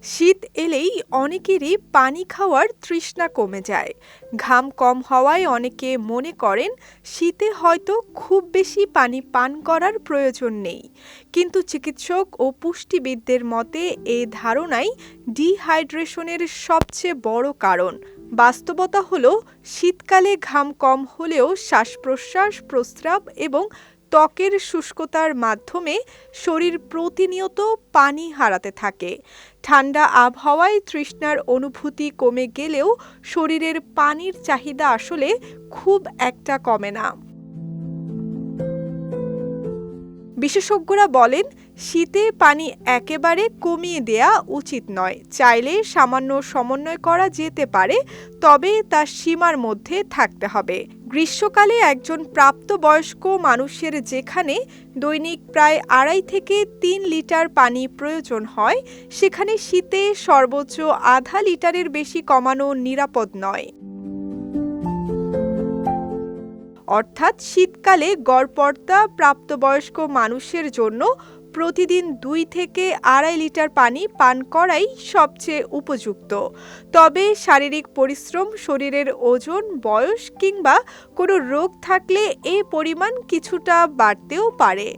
শীত এলেই অনেকেরই পানি খাওয়ার তৃষ্ণা কমে যায়। ঘাম কম হওয়ায় অনেকে মনে করেন শীতে হয়তো খুব বেশি পানি পান করার প্রয়োজন নেই। কিন্তু চিকিৎসক ও পুষ্টিবিদদের মতে এ ধারণাই ডিহাইড্রেশনের সবচেয়ে বড় কারণ। বাস্তবতা হলো শীতকালে ঘাম কম হলেও শ্বাস-প্রশ্বাস, প্রস্রাব এবং ত্বকের শুষ্কতার মাধ্যমে শরীর প্রতিনিয়ত পানি হারাতে থাকে। ঠান্ডা আবহাওয়ায় তৃষ্ণার অনুভূতি কমে গেলেও শরীরের পানির চাহিদা আসলে খুব একটা কমে না। বিশেষজ্ঞরা বলেন, শীতে পানি একেবারে কমিয়ে দেয়া উচিত নয়। চাইলে সামান্য সমন্বয় করা যেতে পারে, তবে তা সীমার মধ্যে থাকতে হবে। গ্রীষ্মকালে একজন প্রাপ্তবয়স্ক মানুষের যেখানে দৈনিক প্রায় 2.5 থেকে 3 লিটার পানি প্রয়োজন হয়, সেখানে শীতে সর্বোচ্চ আধা লিটারের বেশি কমানো নিরাপদ নয়। অর্থাৎ শীতকালে গড়পড়তা প্রাপ্তবয়স্ক মানুষের জন্য প্রতিদিন 2 থেকে 2.5 লিটার পানি পান করাই সবচেয়ে উপযুক্ত। তবে শারীরিক পরিশ্রম, শরীরের ওজন, বয়স কিংবা কোনো রোগ থাকলে এ পরিমাণ কিছুটা বাড়তেও পারে।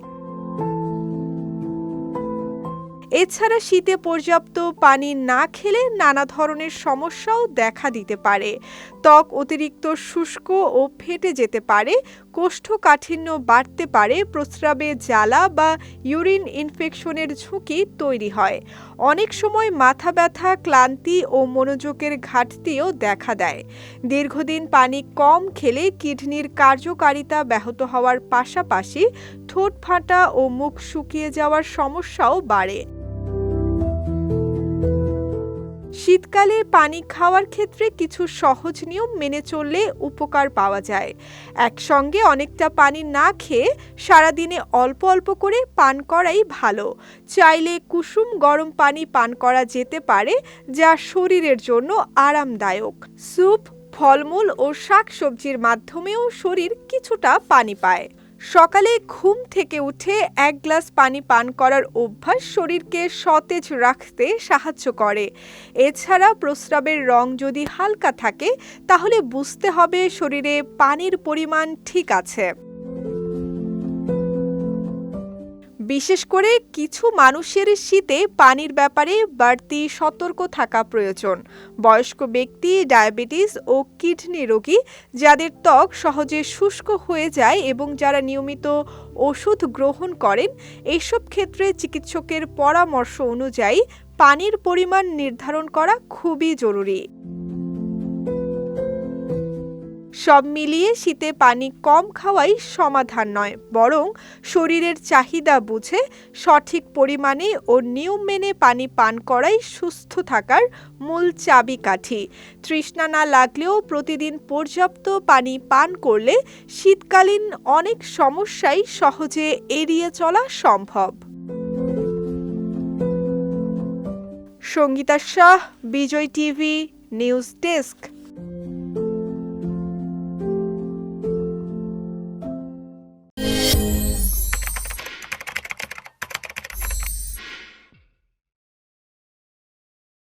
এছাড়া শীতে পর্যাপ্ত পানি না খেলে নানা ধরনের সমস্যাও দেখা দিতে পারে। ত্বক অতিরিক্ত শুষ্ক ও ফেটে যেতে পারে, কোষ্ঠকাঠিন্য বাড়তে পারে, প্রস্রাবে জ্বালা বা ইউরিন ইনফেকশনের ঝুঁকি তৈরি হয়। অনেক সময় মাথা ব্যথা, ক্লান্তি ও মনোযোগের ঘাটতিও দেখা দেয়। দীর্ঘদিন পানি কম খেলে কিডনির কার্যকারিতা ব্যাহত হওয়ার পাশাপাশি ঠোঁট ফাটা ও মুখ শুকিয়ে যাওয়ার সমস্যাও বাড়ে। শীতকালে পানি খাওয়ার ক্ষেত্রে কিছু সহজ নিয়ম মেনে চললে উপকার পাওয়া যায়। একসঙ্গে অনেকটা পানি না খেয়ে সারাদিনে অল্প অল্প করে পান করাই ভালো। চাইলে কুসুম গরম পানি পান করা যেতে পারে, যা শরীরের জন্য আরামদায়ক। স্যুপ, ফলমূল ও শাকসবজির মাধ্যমেও শরীর কিছুটা পানি পায়। সকালে ঘুম থেকে উঠে 1 গ্লাস পানি পান করার অভ্যাস শরীরকে সতেজ রাখতে সাহায্য করে। এছাড়া প্রস্রাবের রং যদি হালকা থাকে, তাহলে বুঝতে হবে শরীরে পানির পরিমাণ ঠিক আছে। বিশেষ করে কিছু মানুষের শীতে পানির ব্যাপারে বাড়তি সতর্ক থাকা প্রয়োজন। বয়স্ক ব্যক্তি, ডায়াবেটিস ও কিডনি রোগী, যাদের ত্বক সহজে শুষ্ক হয়ে যায় এবং যারা নিয়মিত ওষুধ গ্রহণ করেন, এইসব ক্ষেত্রে চিকিৎসকের পরামর্শ অনুযায়ী পানির পরিমাণ নির্ধারণ করা খুবই জরুরি। সব মিলিয়ে শীতে পানি কম খাওয়াই সমাধান নয়, বরং শরীরের চাহিদা বুঝে সঠিক পরিমাণে ও নিয়ম মেনে পানি পান করাই সুস্থ থাকার মূল চাবিকাঠি। তৃষ্ণা না লাগলেও প্রতিদিন পর্যাপ্ত পানি পান করলে শীতকালীন অনেক সমস্যাই সহজে এড়িয়ে চলা সম্ভব। সঙ্গীতা শাহ, বিজয় টিভি, নিউজ ডেস্ক।